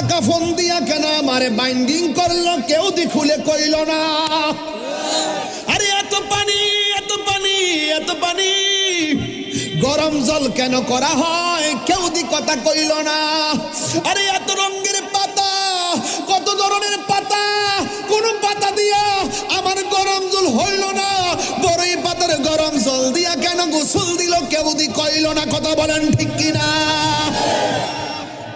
কাফন দিয়া কেন আমারে বাইন্ডিং করলো, কেউ দি খুলে কইল না। আরে এত পানি, এত পানি, এত পানি, গরম জল কেন করা হয়, কেউ দি কথা কইল না। আরে এত রঙের পাতা, কত ধরনের পাতা, কোন পাতা দিয়া আমার গরম জল হইল না। বড়ই পাতার গরম জল দিয়া কেন গোসল দিল, কেউ দি কইল না। কথা বলেন ঠিক কিনা?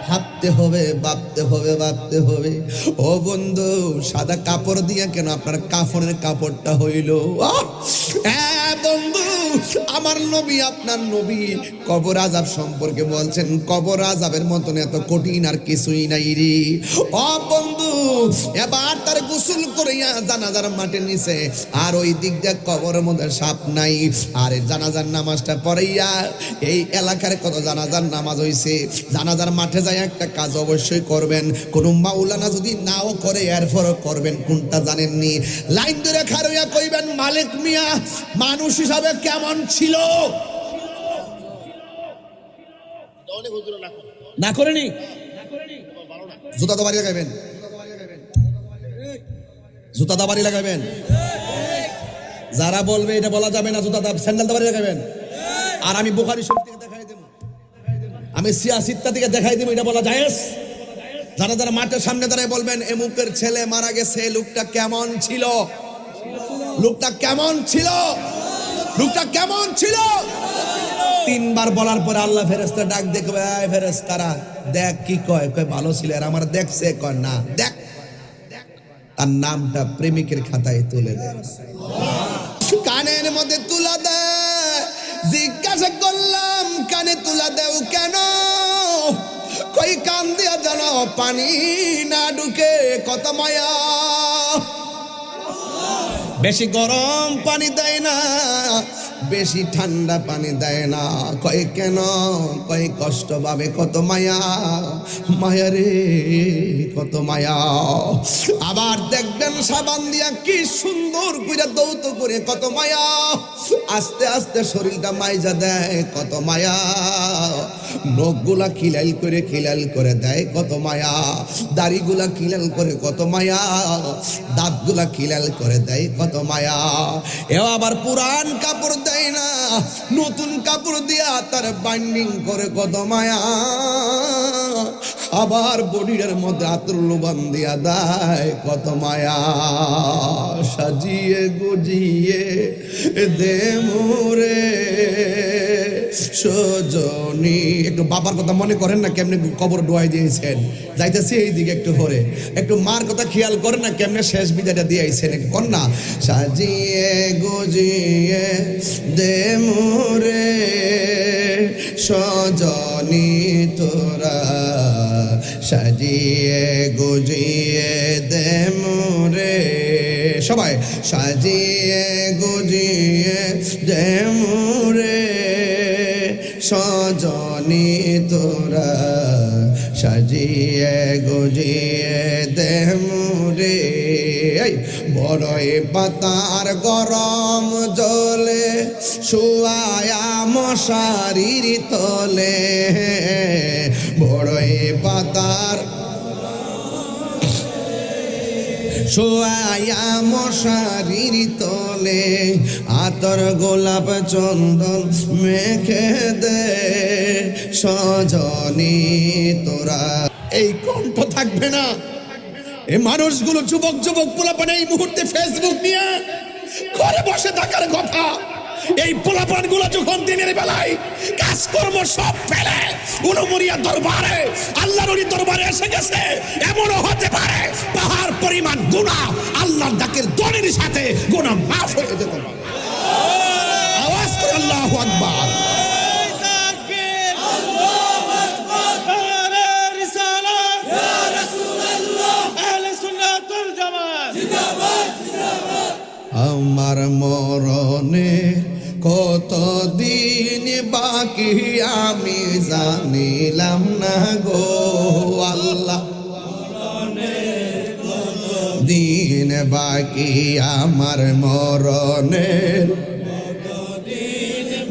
ভাবতে হবে, ভাবতে হবে, ভাবতে হবে। ও বন্ধু, সাদা কাপড় দিয়া কেন আপনার কাফনের কাপড়টা হইল? বন্ধু, আমার নবী, আপনার নবী কবর আযাব সম্পর্কে বলছেন, কবর আযাবের মতন এত কঠিন আর কিছুই নাই রে। ও বন্ধু, এবার তার গোসল করিয়া জানাজার মাঠে নিছে, আর ওই দিক দিয়ে কবরের মধ্যে সাপ নাই। আর জানাজার নামাজটা পড়াইয়া, এই এলাকার কত জানাজার নামাজ হইছে, জানাজার মাঠে যায় একটা কাজ অবশ্যই করবেন। কোন মাওলানা যদি নাও করে এরপরও করবেন। কোনটা জানেননি? লাইন ধরে খাড়াইয়া কইবেন, মালিক মিয়া মানুষ হিসাবে কেমন ছিল? না করেনি? জুতা দাবাড়ি লাগাবেন, জুতা দাবাড়ি লাগাবেন। যারা বলবে এটা বলা যাবে না, জুতা স্যান্ডেল দাবাড়ি লাগাবেন। আর আমি বুখারী শরীফ থেকে দেখাই দেব, আমি সিয়াসিত্তা থেকে দেখাই দেব, এটা বলা জায়েজ। যারা যারা মাঠের সামনে দাঁড়ায় বলবেন, এমুকের ছেলে মারা গেছে, লোকটা কেমন ছিল, লোকটা কেমন ছিল, লোকটা কেমন ছিল। তিনবার বলার পরে আল্লাহ ফেরেশতা ডাক দেখবে, ফেরেশতারা দেখ কি কয়, কয় ভালো ছিল। আর আমার দেখছে, কয় না দেখ। তার নামটা প্রেমিকের খাতায় তুলে দেয়, কানের মধ্যে তুলা দেয়। জিজ্ঞাসা করলাম, কানে তুলা দেও কেন? কই কান দিয়া যেন পানি না ঢুকে, কত মায়া। বেশি গরম পানি দেয় না, বেশি ঠান্ডা পানি দেয় না। কয় কেন? কয় কষ্ট পাবে, কত মায়া, মায়া রে কত মায়া। আবার দেখবেন সাবান দিয়া কি সুন্দর করে দৌত করে, কত মায়া। আস্তে আস্তে শরীরটা মাইজা দেয়, কত মায়া। নখগুলা খিলাল করে, খিলাল করে দেয়, কত মায়া। দাড়িগুলা খিলাল করে, কত মায়া। দাঁতগুলা খিলাল করে দেয়, কত মায়া। এও আবার পুরান কাপড় দেয় না, নতুন কাপড় দিয়া তার বাইন্ডিং করে, কত মায়া। আবার বডির মধ্যে আতর লোবান দিয়া দেয়, কত মায়া। সাজিয়ে গুজিয়ে দে মোরে সজনী। একটু বাবার কথা মনে করেন না, কেমনে কবর ডুয়াই দিয়েছেন। যাইতেছি এই দিকে একটু পরে, একটু মার কথা খেয়াল করেন না, কেমনে শেষ বিদায়টা দিয়েছেন। একটু কর না, সাজিয়ে গুজিয়ে দে মোরে সজনী তোরা, সাজিয়ে গুজিয়ে দে মোরে। সবাই সাজিয়ে গুজিয়ে দে মোরে সজনী তোরা, সাজিয়ে গুজিয়ে দে মোরে। বড়ই পাতার গরম জলে শুয়ায়া মশারির তলে, বড়ই পাতার শোয়ায়া মশারির তলে, আতর গোলাপ চন্দন মেখে দে সজনী তোরা। এই কণ্ঠ থাকবে না। এই মানুষগুলো যুবক যুবক পোলাপান এই মুহূর্তে ফেসবুক নিয়ে ঘরে বসে থাকার কথা। এই পোলাপান গুলো যখন দিনের বেলায় কাজকর্ম সব ফেলে উলুমরিয়া দরবারে, আল্লাহর ওলি দরবারে এসে গেছে, এমনও হতে পারে পাহাড় পরিমাণ গুনাহ আল্লাহর ডাকের ধ্বনির সাথে গুনাহ মাফ হয়ে যেতে পারে। আওয়াজ করে আল্লাহু আকবার। আমার মরণের কত দিন বাকি আমি জানিলাম না গো আল্লাহ। দিন বাকি আমার মরণের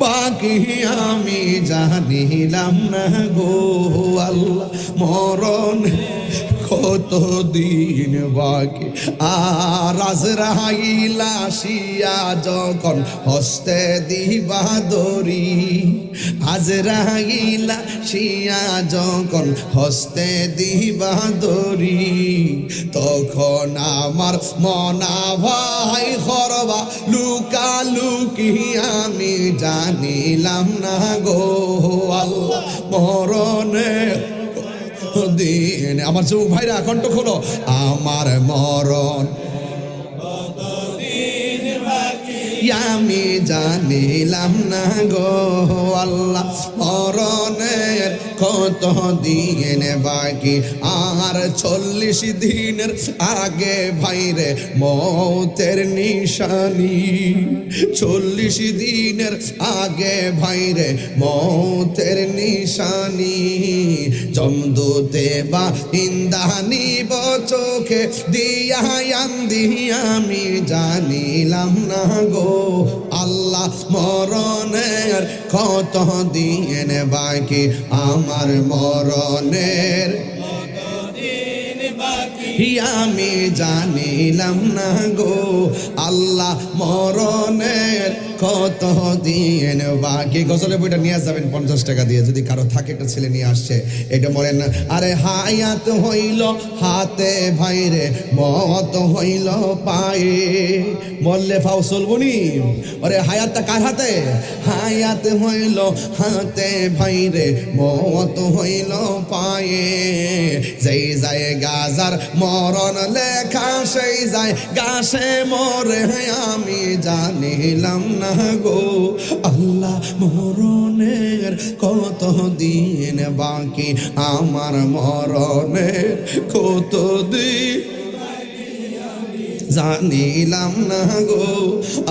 বাকি আমি জানিলাম না গো আল্লাহ মরণ কতদিন বাকি। আর আজরাইল আসিয়া যখন হস্তে দিবা দড়ি, আজরাইল আসিয়া যখন হস্তে দিবা দড়ি, তখন আমার মনা ভাই করবা লুকালুকি আমি জানিলাম না গো আল্লাহ মরণের দিন। আমার যুব ভাইরা কণ্ঠ খোলো, আমার মরণ আমি জানিলাম না গো আল্লাহ মরণের কত দিন বাকি। আর 40 দিনের আগে ভাইরে মৌতের নিশানি, 40 দিনের আগে ভাইরে মৌতের নিশানি, জমদূতে বা ইন্দানি চোখে দিয়া আন্দি আমি জানিলাম না গো আল্লাহ মরণের কত দিন বাকি। আমার মরণের আমি জানিলাম না গো আল্লাহ মরণের কত দিন বাকি। গজলে বইটা নিয়ে যাবেন 50 টাকা দিয়ে, যদি কারো থাকে, একটা ছেলে নিয়ে আসছে, এটা মরেন না। আরে হায়াত হইল হাতে ভাইরে মত হইল পায়ে, মরলে ফাও চলবনি। আরে হায়াতটা কার হাতে? হায়াত হইল হাতে ভাইরে মত হইল পায়ে, যেই যায় গাজার মরণ লেখা সেই যায় গাছে মরে আমি জানিলাম না গো আল্লাহ মরণের কত দিন বাকি। আমার মরণের কত দিন জানিলাম না গো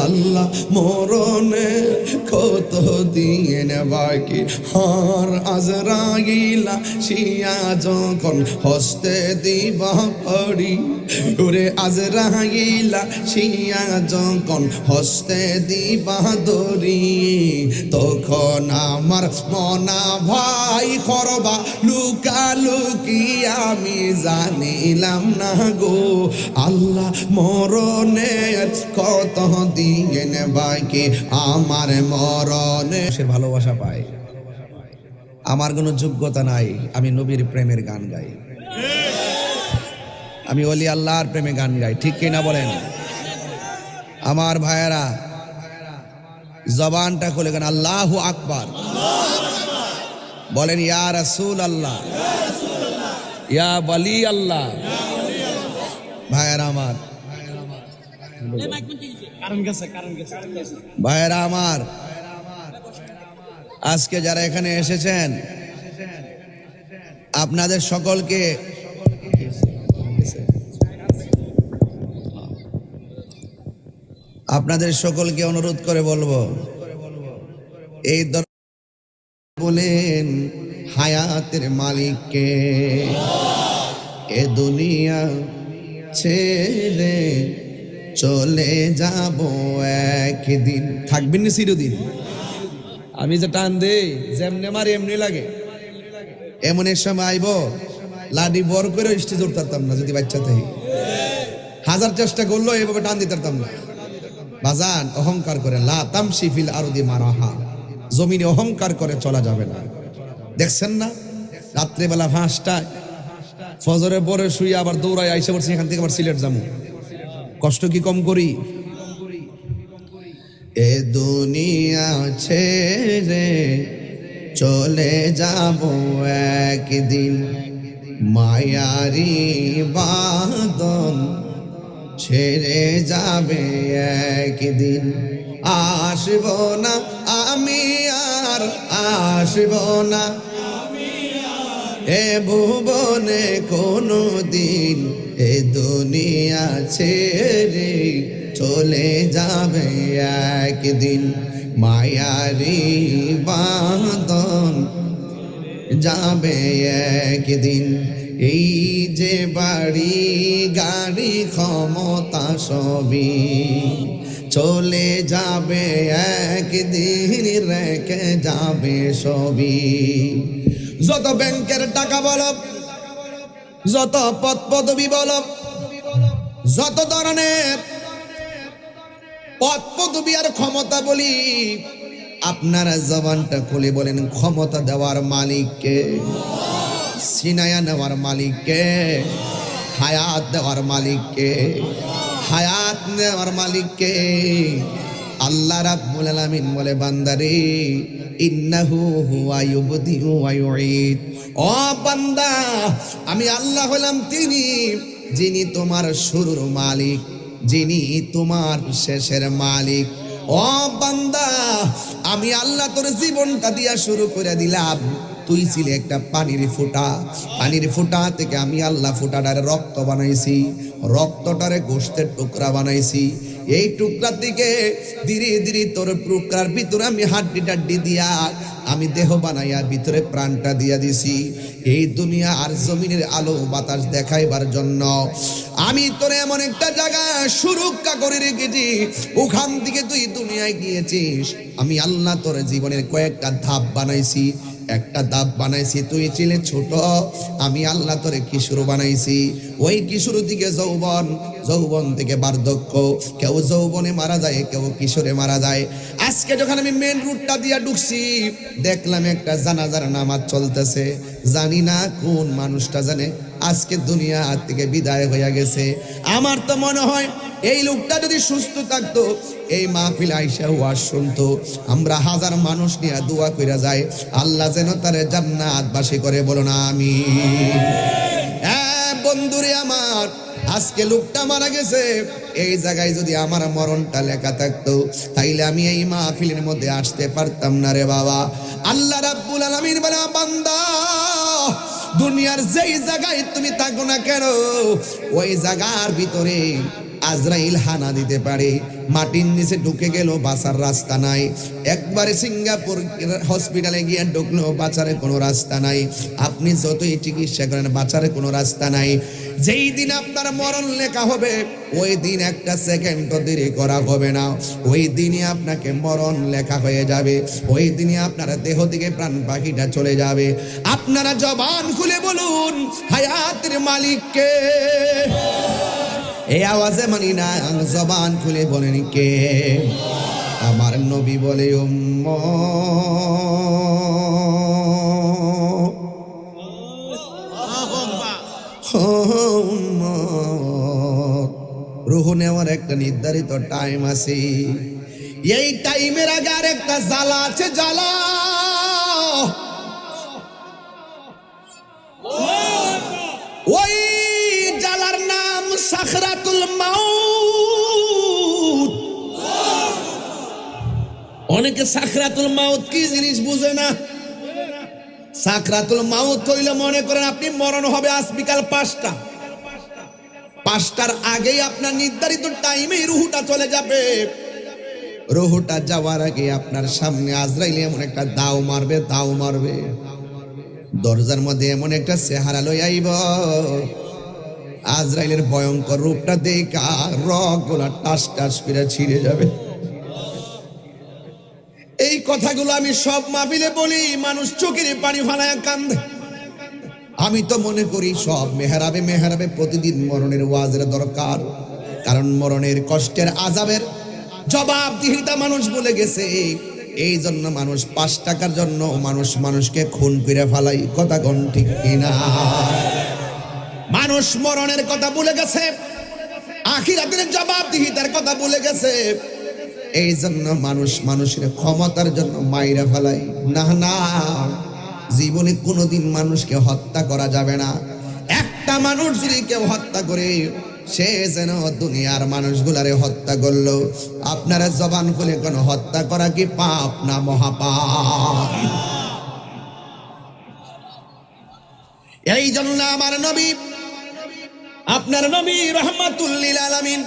আল্লাহ মরণের কত দিন বাকি। হার আজরাইল শিয়া যখন হস্তে দিবা পড়ি, ওরে আজরাইল শিয়া যখন হস্তে দিবা দড়ি, তখন আমার মনা ভাই করবা লুকালুকি আমি জানিলাম না গো আল্লাহ মরণের কত দিন বাকি। আমার মরণে সে ভালোবাসা পায়, আমার কোনো যোগ্যতা নাই, আমি নবীর প্রেমের গান গাই, আমি ওলি আল্লাহর প্রেমে গান গাই, ঠিক কিনা বলেন? আমার ভাইয়েরা জবানটা খুলে গান আল্লাহু আকবার বলেন, ইয়া রাসূল আল্লাহ, ইয়া ওয়ালি আল্লাহ। ভাইয়েরা আমার, ভাইয়েরা আমার, আজকে যারা এখানে এসেছেন আপনাদের সকলকে অনুরোধ করে বলবো, এই বলেন হায়াতের মালিককে, এ দুনিয়া ছেড়ে চলে যাব একদিন, থাকবেন না চিরদিন। আমি যে টান দেই যেমনি মারি এমনি লাগে, এমন এক সময় আইব লাডি বর করে স্টেজ উঠতে পারতাম না, যদি বাচ্চা থাকি হাজার চেষ্টা করলো এভাবে টান দিতে পারতাম না। বাজান অহংকার করে লা তামশি ফিল আরদি মারাহা, জমিনে অহংকার করে চলা যাবে না। দেখছেন না রাত্রেবেলা 5টায় ফজরের পরে শুয়ে আবার দৌড়ায় আইসা পড়ছি, এখান থেকে আবার সিলেট যাবো, কষ্ট কি কম করি? এ দুনিয়া ছেড়ে চলে যাব একদিন, মায়ারি বাঁধন ছেড়ে যাবে একদিন। আসব না আমি আর আসব না এ ভুবনে কোনো দিন, এ দুনিয়া ছেড়ে চলে যাবে একদিন, মায়ারি বাঁধন যাবে একদিন। এই যে বাড়ি গাড়ি ক্ষমতা সবই চলে যাবে একদিন রেখে যাবে সবই। যত ব্যাংকের টাকা বলো, যত পদ পদবি বলো, যত ধরনের পদ পদবি আর ক্ষমতা বলি, আপনারা জবানটা খুলে বলেন ক্ষমতা দেওয়ার মালিককে, সিনায়া নেওয়ার মালিককে, হায়াত দেওয়ার মালিককে, হায়াত নেওয়ার মালিককে। আল্লাহ রাব্বুল আলামিন বলে বান্দারে ইন্নাহু হুয়া ইউবদিউ ওয়া ইউঈদ। ও বান্দা, আমি আল্লাহ হলাম তিনি যিনি তোমার শুরুর মালিক, যিনি তোমার শেষের মালিক। ও বান্দা, আমি আল্লাহ তোর জীবনটা দিয়া শুরু করে দিলাম। তুই ছিলে একটা পানির ফোঁটা, পানির ফোঁটা থেকে আমি আল্লাহ ফোঁটাটারে রক্ত বানাইছি, রক্তটারে গোশতের টুকরা বানাইছি। এই টুকরা থেকে ধীরে ধীরে তোর টুকরার ভিতরে আমি হাড্ডি টাড্ডি দিয়া আমি দেহ বানাইয়া ভিতরে প্রাণটা দিয়া দিছি। এই দুনিয়া আর জমিনের আলো বাতাস দেখাইবার জন্য আমি তোর এমন একটা জায়গা সুরক্ষা করে রেখেছি, ওখান থেকে তুই দুনিয়ায় গিয়েছিস। আমি আল্লাহ তোর জীবনের কয়েকটা ধাপ বানাইছি, একটা ধাপ বানাইছি তুই ছিলে ছোট, আমি আল্লাহ তোরে কিশোর বানাইছি। ওই কিশোর থেকে যৌবন, যৌবন থেকে বার্ধক্য, কেউ যৌবনে মারা যায়, কেউ কিশোরে মারা যায়। আজকে যখন আমি মেন রুটটা দিয়ে ঢুকছি, দেখলাম একটা জানাজার নামাজ চলতেছে। জানি না কোন মানুষটা জানে আজকে দুনিয়া থেকে বিদায় হয়ে গেছে। আমার তো মনে হয় এই লোকটা যদি সুস্থ থাকতো, এই মাহফিল আইসা ওয়াজ শুনতো, আমরা হাজার মানুষ নিয়ে দোয়া কইরা যাই আল্লাহ যেন তারে জান্নাতবাসী করে, বলো না আমিন। হ্যাঁ বন্ধুরে আমার, আজকে লোকটা মারা গেছে, এই জায়গায় যদি আমার মরণটা লেখা থাকতো তাইলে আমি এই মাহফিলের মধ্যে আসতে পারতাম না রে বাবা। আল্লাহ রাব্বুল আলামিন বলে বান্দা, দুনিয়ার যেই জায়গায় তুমি থাকো না কেন, ওই জায়গার ভিতরে আজরাইল হানা দিতে পারে। মাটির নিচে ঢুকে গেল, বাঁচার রাস্তা নাই। একবারে সিঙ্গাপুর হসপিটালে গিয়ে ঢুকলো, বাঁচার কোনো রাস্তা নাই। আপনি যতই চিকিৎসা করেন, বাঁচার কোনো রাস্তা নাই। যেই দিন আপনার মরণ লেখা হবে, ওই দিন একটা সেকেন্ডও দেরি করা হবে না। ওই দিনই আপনাকে মরণ লেখা হয়ে যাবে। ওই দিনই আপনার দেহ থেকে প্রাণ পাখিটা চলে যাবে। আপনারা জবান খুলে বলুন হায়াতের মালিককে। এই আওয়াজে মানি না, জবান খুলে বলেন কে? আমার নবী বলে রুহ নেওয়ার একটা নির্ধারিত টাইম আছে। এই টাইমের আগে আর একটা জ্বালা আছে, জ্বালা। ওই জ্বালার নাম সাকরাতুল মাউত। অনেকে সাকরাতুল মাউত কি জিনিস বুঝে না। সাকরাতুল মাউত হইলে মনে করেন আপনি মরণ হবে আজ বিকাল 5টার আগেই আপনার নির্ধারিত টাইমে রুহুটা চলে যাবে। রুহুটা যাওয়ার আগে আপনার সামনে আজরাইল এমন একটা দাও মারবে, দাও মারবে। দরজার মধ্যে এমন একটা চেহারা লই আইব, আজরাইলের ভয়ঙ্কর রূপটা দেখা রগগুলা টাস টাস করে ছিঁড়ে যাবে। এই কথাগুলো আমি সব মাহফিলে বলি, মানুষ চোখের পানি ফালায় কান্দে। আমি তো মনে করি সব মেহরাবে মেহরাবে প্রতিদিন মরণের ওয়াজের দরকার, কারণ মরণের কষ্টের আযাবের জবাবদিহিতা মানুষ বলে গেছে। এই জন্য মানুষ 5 টাকার জন্য মানুষকে খুন করে ফেলাই। কথা কোন ঠিক কিনা? মানুষ মরণের কথা ভুলে গেছে, আখিরাতের জবাবদিহিতার কথা ভুলে গেছে। এই জন্য মানুষের ক্ষমতার জন্য মাইরা ফেলাই। না না, জীবনে কোনোদিন মানুষকে হত্যা করা যাবে না। একটা মানুষ যদি কেউ হত্যা করে, সে যেন দুনিয়ার মানুষগুলারে হত্যা করলো। আপনারা জবান খুলে কোন হত্যা করা কি পাপ না মহাপাপ? এই জন্য আমার নবী, আপনার নবী রাহমাতুল লিল আলামিন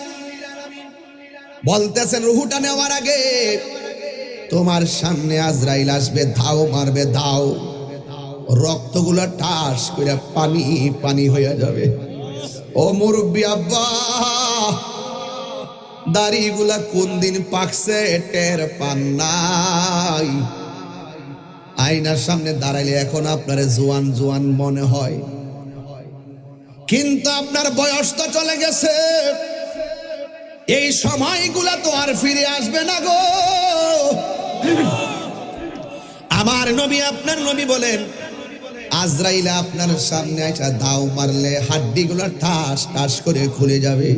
বলতেছেন, রুহুটা নেওয়ার আগে তোমার সামনে আজরাইল আসবে, ধাও মারবে, ধাও। রক্তগুলো ঠাস করে পানি পানি হয়ে যাবে। ও মুরব্বী আব্বা, দাড়িগুলা কোন দিন পাকছে টের পান নাই। আয়নার সামনে দাঁড়াইলে এখন আপনার জোয়ান জোয়ান মনে হয়, কিন্তু আপনার বয়স তো চলে গেছে। এই সময়গুলা তো আর ফিরে আসবে না গো। আমার নবী আপনার নবী বলেন, আজরাইল আপনার সামনে একটা দাও মারলে হাড্ডিগুলো ঠাস ঠাস করে খুলে যাবে,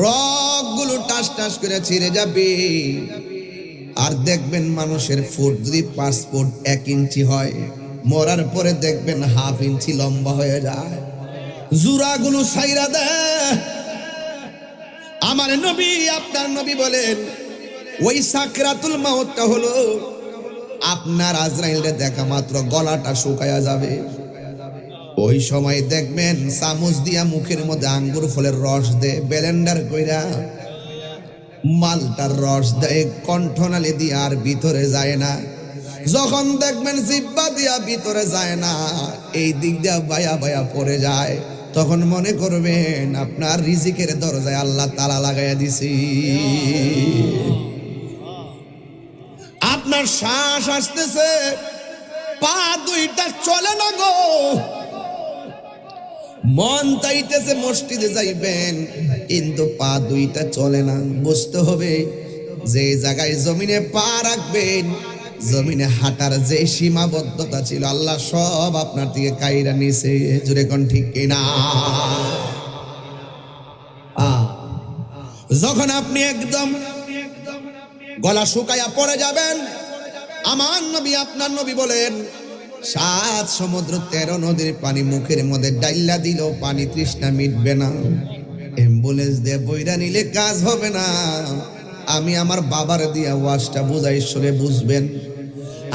রগগুলো টাস টাস করে ছিঁড়ে যাবে। আর দেখবেন মানুষের ফুট যদি 5 ফুট 1 ইঞ্চি হয়, মরার পরে দেখবেন হাফ ইঞ্চি লম্বা হয়ে যায়, জুরাগুলো ছাইরা দেয়। আমার নবী আপনার নবী বলেন, ওই সাকরাতুল মাউতটা হলো আপনার আজরাইলকে দেখা মাত্র গলাটা শুকায়া যাবে। ওই সময় দেখবেন চামচ দিয়া মুখের মধ্যে আঙ্গুর ফলের রস দে ব্লেন্ডার কইরা মালটার রস দেয়, কণ্ঠনালী দিয়ে আর ভিতরে যায় না। যখন দেখবেন জিহ্বা দিয়া ভিতরে যায় না, এই দিক দিয়া বায়া বায়া পড়ে যায়, তখন মনে করবেন আপনার রিজিকের দরজায় আল্লাহ তালা লাগাইয়া দিছি। আপনার শ্বাস আসতেছে, পা দুইটা চলে না গো, মন চাইতেছে মসজিদে যাইবেন, কিন্তু পা দুইটা চলে না। বুঝতে হবে যে জায়গায় জমিনে পা রাখবেন, জমিনে হাঁটার যে সীমাবদ্ধতা ছিল আল্লাহ সব আপনার থেকে কাইরা নিছে। জুড়ে কোন ঠিক কিনা? যখন আপনি একদম গলা শুকায়া পড়ে যাবেন, আমার নবী আপনার নবী বলেন, 7 সমুদ্র 13 নদীর পানি মুখের মধ্যে ডাইলা দিল, পানি তৃষ্ণা মিটবে না। অ্যাম্বুলেন্স দিয়ে বইরা নিলে কাজ হবে না। আমি আমার বাবার দিয়া ওয়াজটা বুঝাই, সরে বুঝবেন।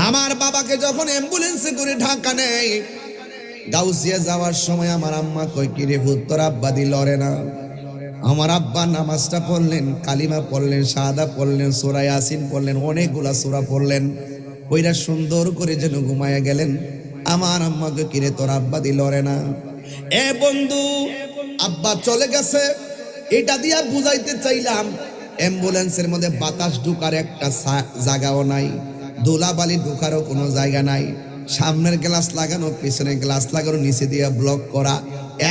আমার বাবাকে যখন অ্যাম্বুলেন্সে করে ঢাকা নেয়, গাউসিয়া যাওয়ার সময় আমার আম্মা কই, কি রে ভূত, তোর আব্বা দি লড়ে না? আমার আব্বা নামাজটা পড়লেন, কালিমা পড়লেন, শাহাদা পড়লেন, সূরা ইয়াসিন পড়লেন, অনেকগুলা সূরা পড়লেন, ওইরা সুন্দর করে যেন ঘুমায়া গেলেন। আমার আম্মাকে, কিরে তোর আব্বা দি লড়ে না? এ বন্ধু, আব্বা চলে গেছে, এটা দিয়া বুঝাইতে চাইলাম। অ্যাম্বুলেন্সের মধ্যে বাতাস ঢুকার একটা জায়গাও নাই, ধুলাবালি ঢুকারও কোনো জায়গা নাই, সামনের গ্লাস লাগানো, পিছনের গ্লাস লাগানো, নিচে দিয়া ব্লক করা,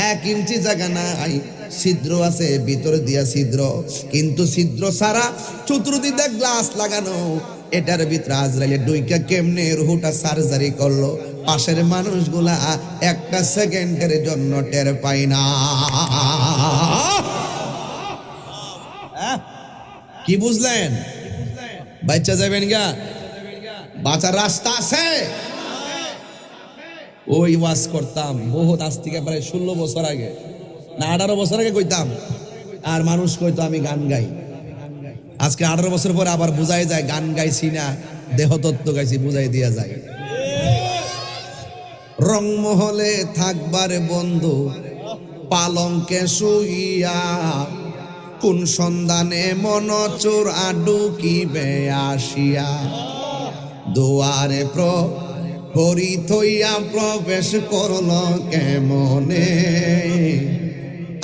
1 ইঞ্চি জায়গা নাই। ছিদ্র আছে, ভিতরে দিয়া ছিদ্র, কিন্তু ছিদ্র ছাড়া চতুর্দিকে গ্লাস লাগানো। এটার ভিতরে আজরাইলে ডুইকা কেমনে রুহুটা সার্জারি করলো, পাশের মানুষগুলা 1 সেকেন্ডের জন্য টের পায় না। কি বুঝলেন? বাচ্চা যাবেন গা, বাঁচার রাস্তা আছে। ওই ওয়াজ করতাম বহুত, আজ থেকে প্রায় 16 বছর আগে না 18 বছর আগে কইতাম, আর মানুষ কইতো আমি গান গাই। আজকে 18 বছর পরে আবার বুঝাই যায় গান গাইছি না, দেহতত্ত্ব গাইছি, বুঝাই দিয়া যায়। রংমহলে থাকবার বন্ধু পালঙ্কে শুইয়া, কোন সন্ধানে মন চোর আডুকিবে আসিয়া, দুয়ারে প্রহরী থইয়া প্রবেশ করল কেমনে।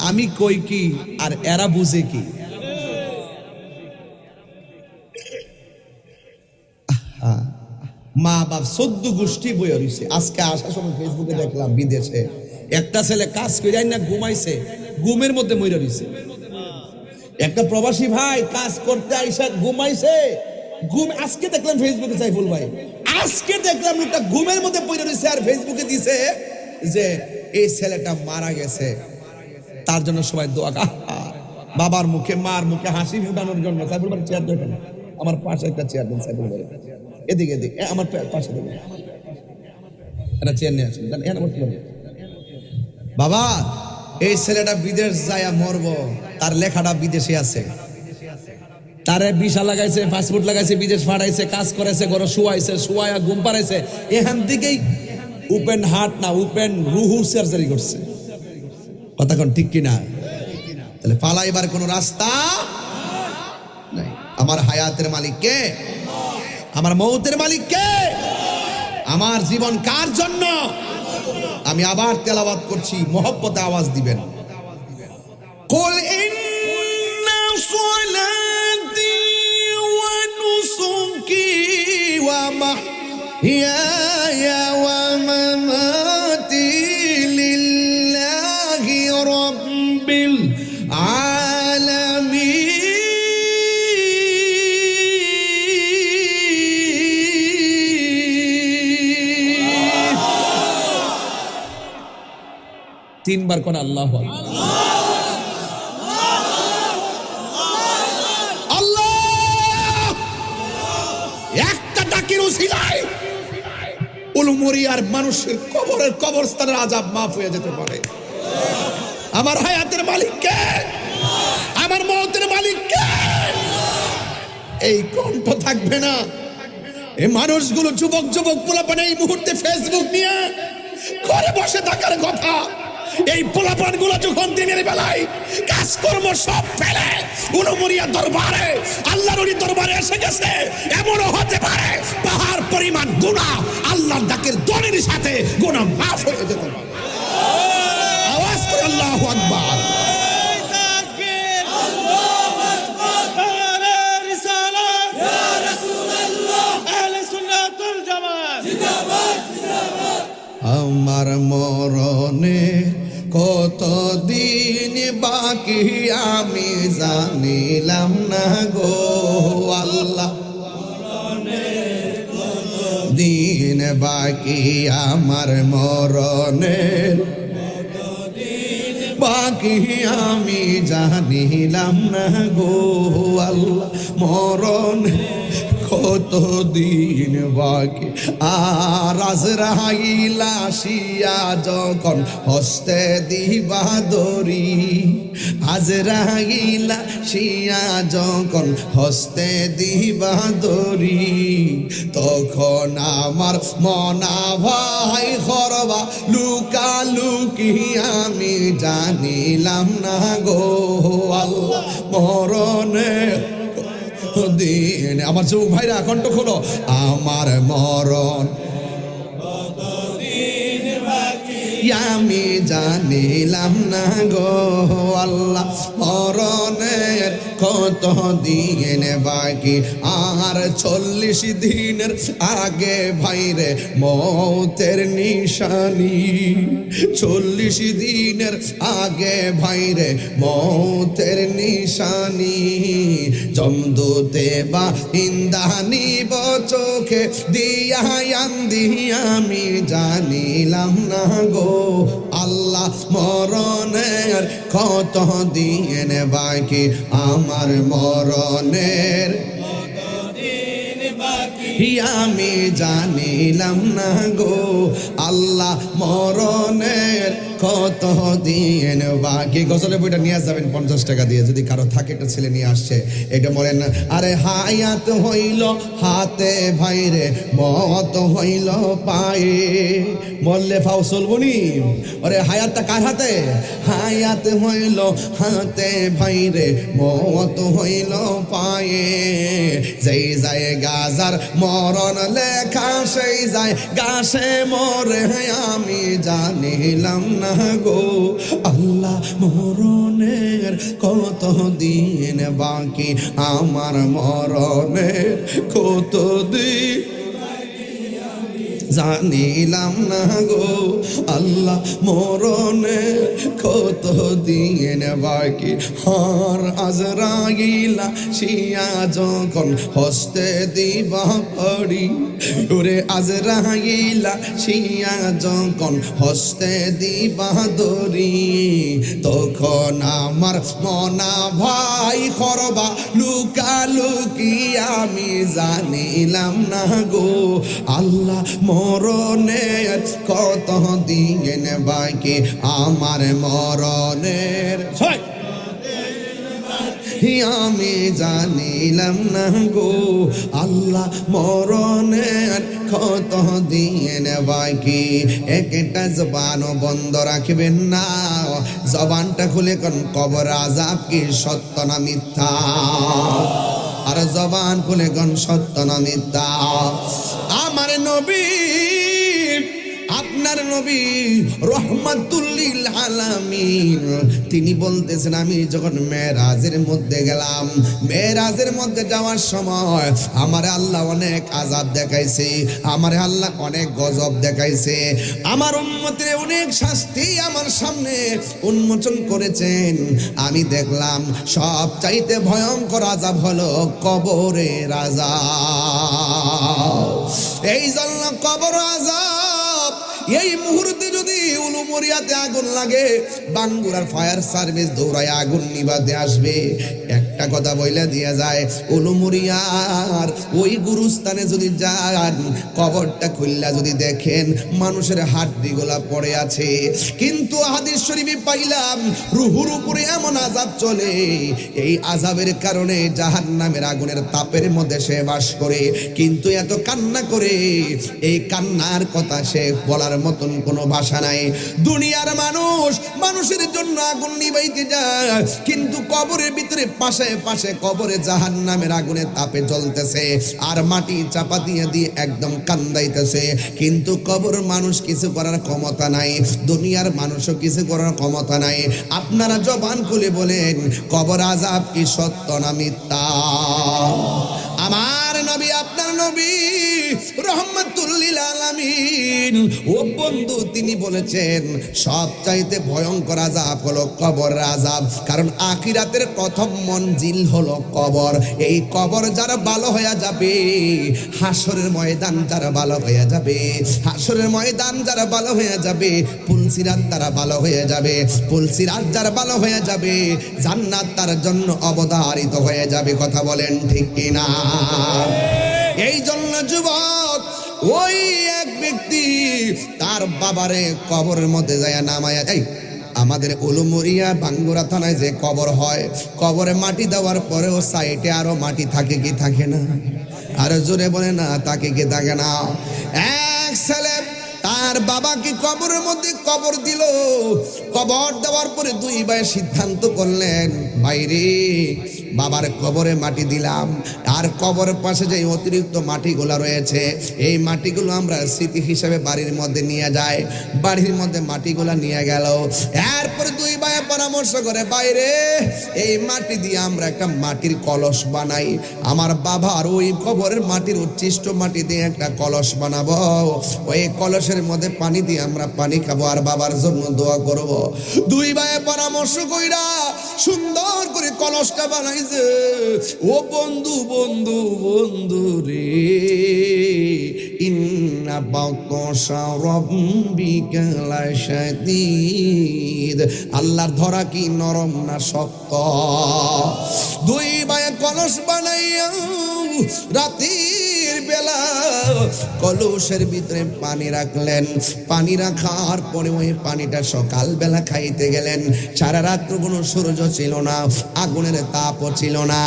আমি কই কি আর এরা বুঝে কি? মা বাপ 14 গোষ্ঠী বই রইছে। আজকে আসার সময় ফেসবুকে দেখলাম, বিদেশে একটা ছেলে কাজ করে না ঘুমাইছে, ঘুমের মধ্যে মইরা রইছে। একটা প্রবাসী ভাই কাজ করতে আইসা ঘুমাইছে, ঘুম। আজকে দেখলাম ফেসবুকে, সাইফুল ভাই, আজকে দেখলাম একটা ঘুমের মধ্যে পড়ে রইছে, আর ফেসবুকে দিছে যে এই ছেলেটা মারা গেছে, তার জন্য সবাই দোয়া। বাবার মুখে মার মুখে হাসি ফুটানোর জন্য। সাইফুল ভাই চেয়ার দেবেন, আমার পাশে একটা চেয়ার দেন। সাইফুল ভাই এদিকে এদিকে, আমার পাশে দেবেন, একটা চেয়ার নিয়ে আসুন। বাবা, এই ছেলেটা বিদেশ যায় মরবো, তার লেখাটা বিদেশে আছে, তারে ভিসা লাগাইছে, পাসপোর্ট লাগাইছে, বিদেশ পাঠাইছে, কাজ করেছে, ঘরে শুয়াইছে, শুয়াইয়া ঘুম পাড়াইছে, এখান থেকেই ওপেন হার্ট না ওপেন রুহু সার্জারি করছে। কথা কোন ঠিক কিনা? তাহলে পালাইবার কোন রাস্তা নাই। আমার হায়াতের মালিক কে? আমার মৌতের মালিক কে? আমার জীবন কার জন্য? আমি আবার তেলাওয়াত করছি, মহব্বতে আওয়াজ দিবেন। কুল ইন্না হিয়া ওয়া মামাতি লিল্লাহি রাব্বিল আলামিন। তিনবার কোন আল্লাহু আকবার। একটা ডাকের উসিলায় উলুমরিয়ার মানুষের কবরের কবরস্থানের আযাব মাফ হয়ে যেতে পারে। আমার হায়াতের মালিক কে? আমার মওতের মালিক কে? এই কণ্ঠ থাকবে না। এই মানুষগুলো যুবক যুবক পোলাপান এই মুহূর্তে ফেসবুক নিয়ে ঘরে বসে থাকার কথা। এই পোলাপানগুলো যখন দিনের বেলায় কাজকর্ম সব ফেলে উলুমরিয়া দরবারে, আল্লাহর ওলি দরবারে এসে গেছে, এমনও হতে পারে পাহাড় পরিমাণ গুনাহ আল্লাহর ডাকের দলের সাথে গুনাহ মাফ হয়ে যেতে পারে। আওয়াজ করে আল্লাহু আকবার। আমার মরণে কত দিন বাকি আমি জানিলাম না গো আল্লাহ। দিন বাকি আমার মরণের বাকি আমি জানিলাম না গো আল্লাহ। মরণ কত দিন বাকি, আর আজরাইল আসিয়া যখন হস্তে দিবা দড়ি, আজরাইল আসিয়া যখন হস্তে দিবা দড়ি, তখন আমার মনা ভাই করবা লুকালুকি আমি জানিলাম না গো আল্লাহ। মরণে দিন আমার যুবক ভাইরা কণ্ঠ খোলো। আমার মরণ আমি জানিলাম না গো আল্লাহ। মরণের কত দিন বাকি, আর 40 দিনের আগে ভাইরে মৌতের নিশানি। 40 দিনের আগে ভাইরে মৌতের নিশানি। জমদূতে বা ইন্দানি চোখে দিয়া আন্দি আমি জানিলাম না গো আল্লাহ। মরণের কত দিন বাকি, আমার মরণের আমি জানিলাম না গো আল্লাহ। মরণের কত দিন বাকি। গজলের বইটা নিয়ে যাবেন 50 টাকা দিয়ে, যদি কারো থাকে। একটা ছেলে নিয়ে আসছে, এটা বলেন না। আরে হায়াত হইল হাতে ভাইরে, মত হইল পায়ে, বললে ফাও চলবনি। আরে হায়াতটা কার হাতে? হায়াত হইল হাতে ভাইরে, মত হইল পায়ে। যেই যায় গাজার মরণ লেখা, সেই যায় গাছে মরে আমি জানিলাম না গো আল্লাহ। মরণের কত দিন বাকি, আমার মরণের কত দিন জানিলাম না গো আল্লাহ। মরণের কত দিন বাকি, হার আজরাইল শিয়া যখন হস্তে দিবা পড়ি, ওরে আজরাইল শিয়া যখন হস্তে দিবা দড়ি, তখন আমার মনা ভাই করবা লুকালুকি আমি জানিলাম না গো আল্লাহ। মরণের কত দিন বাকি, আমার মরণের আমি জানিলাম না গো আল্লাহ। মরণের কত দিন বাকি। একটা জবান বন্ধ রাখবেন না, জবানটা খুলে কোন কবর আযাব কি সত্য না মিথ্যা? আর জবান খুলে কোন সত্য না মিথ্যা? আমার নবী আপনি আপনার নবী রহমাতুল লিল আলামিন তিনি বলতেছেন, আমি যখন মেরাজের মধ্যে গেলাম, মেরাজের মধ্যে যাওয়ার সময় আমার আল্লাহ অনেক আযাব দেখাইছে, আমার আল্লাহ অনেক গজব দেখাইছে, আমার উম্মতের অনেক শাস্তি আমার সামনে উন্মোচন করেছেন। আমি দেখলাম সব চাইতে ভয়ঙ্কর আযাব হলো কবরের আযাব। এই জন্য কবর আযাব, এই মুহূর্তে যদি উলুমরিয়াতে আগুন লাগে, বাঙ্গুরার ফায়ার সার্ভিস দৌড়ায় আগুন নিভাতে আসবে। একটা কথা বইলে দিয়া যায়, উলুমরিয়ার ওই গুরুস্থানে যদি যান, কবরটা খুললা যদি দেখেন মানুষের হাড্ডিগুলা পড়ে আছে, কিন্তু হাদিস শরীফে পাইলাম রুহুর উপরে এমন আযাব চলে, এই আযাবের কারণে জাহান্নামের আগুনের তাপের মধ্যে সে বাস করে, কিন্তু এত কান্না করে, এই কান্নার কথা সে বলার মতন কোনো ভাষা নাই। দুনিয়ার মানুষ মানুষের জন্য আগুন নিভাইতে যায়, কিন্তু কবরের ভিতরে পাশে পাশে কবরে জাহান্নামের আগুনে তাপে জ্বলতেছে, আর মাটি চাপা দিয়ে দিয়ে একদম কান্দাইতেছে, কিন্তু কবর মানুষ কিছু করার ক্ষমতা নাই, দুনিয়ার মানুষও কিছু করার ক্ষমতা নাই। আপনারা জবান খুলে বলেন, কবর আযাব কি সত্য না মিথ্যা? আমার নবী আপনার নবী রহমাতুল লিল আলামিন ও বন্ধু তিনি বলেছেন, সবচাইতে ভয়ঙ্কর আযাব হলো কবর আযাব, কারণ আখিরাতের প্রথম মঞ্জিল হলো কবর। এই কবর যারা ভালো হয়ে যাবে, হাসরের ময়দান যারা ভালো হয়ে যাবে, হাসরের ময়দান যারা ভালো হয়ে যাবে, পুলসিরাত তারা ভালো হয়ে যাবে, পুলসিরাত যারা ভালো হয়ে যাবে, জান্নাত তার জন্য অবধারিত হয়ে যাবে। কথা বলেন ঠিক কিনা? এই জন্য যুবক, ওই এক ব্যক্তি তার বাবারে কবরের মধ্যে যায় নামায়া যায়। আমাদের উলুমরিয়া বাঙ্গুরা থানায় যে কবর হয়, কবরে মাটি দেওয়ার পরেও সাইডে আরো মাটি থাকে কি থাকে না? আরো জোরে বলে না, থাকে কি থাকে না? এক ছেলে তার বাবাকে কবরের মধ্যে কবর দিল। কবর দেওয়ার পরে দুই ভাই সিদ্ধান্ত করলেন, ভাইরে বাবার কবরে মাটি দিলাম, আর কবরের পাশে যে অতিরিক্ত মাটিগুলো রয়েছে, এই মাটিগুলো আমরা স্মৃতি হিসেবে বাড়ির মধ্যে নিয়ে যাই। বাড়ির মধ্যে মাটিগুলো নিয়ে গেল। এরপরে দুই ভাই পরামর্শ করে, বাইরে এই মাটি দিয়ে আমরা একটা মাটির কলস বানাই, আমার বাবার ওই কবরের মাটির উচ্ছিষ্ট মাটি দিয়ে একটা কলস বানাবো, ওই কলসের মধ্যে পানি দিয়ে আমরা পানি খাবো আর বাবার জন্য দোয়া করব। দুই ভাই পরামর্শ কইরা সুন্দর করে কলসটা বানাইছে। ও বন্ধু বন্ধু বন্ধু রে, ইন্না বাতশা রাব্বিকা লাশাদীদ, আল্লাহর ধরা কি নরম না শক্ত? দুই ভাই কলস বানাইয়া রাতের বেলা কলসের ভিতরে পানি রাখলেন। পানি রাখার পরে ওই পানিটা সকাল বেলা খাইতে গেলেন। সারা রাত্র কোনো সূর্য ছিল না, আগুনের তাপও ছিল না।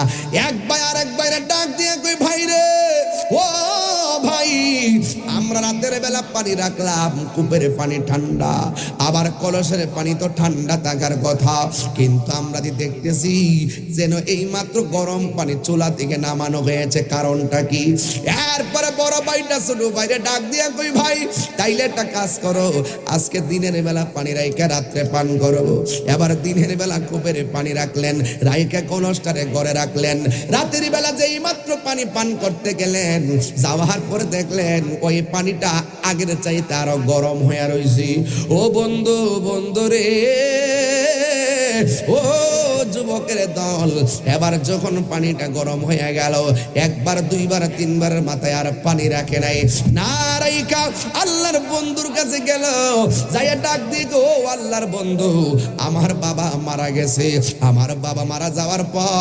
এক ভাই আর এক ভাইরে ডাক দিয়ে কই, ভাই রে ও ভাই, আমরা রাতের বেলা পানি রাখলাম, কূপের পানি ঠান্ডা, আবার কলসের পানি তো ঠান্ডা থাকার কথা, কিন্তু আমরা দেখতেছি যেন এই মাত্র গরম পানি চুলা থেকে নামানো হয়েছে, কারণটা কি? এরপরে বড় ভাইটা ছোট ভাইরে ডাক দিয়া কই, ভাই তাইলে একটা কাজ করো, আজকে দিনের বেলা পানি রাইকা রাত্রে পান করো। এবার দিনের বেলা কূপের পানি রাখলেন, রাইকা কলসটারে ঘরে রাখলেন। রাতের বেলা যেই মাত্র পানি পান করতে গেলেন, যাওয়ার পরে দেখলেন ওই পানিটা আগের চাইতে আরো গরম হয়ে রয়েছে। ও বন্ধু বন্ধু রে, ও যুবকের দল, এবার যখন পানিটা গরম হয়ে গেল, একবার দুইবার তিনবারের মাথায় আর পানি রাখে নাই, না রাইকা আল্লাহর বন্ধুর কাছে গেল, যাইয়া ডাক দিয়ে, ও আল্লাহর বন্ধু, আমার বাবা মারা গেছে, আমার বাবা মারা যাওয়ার পর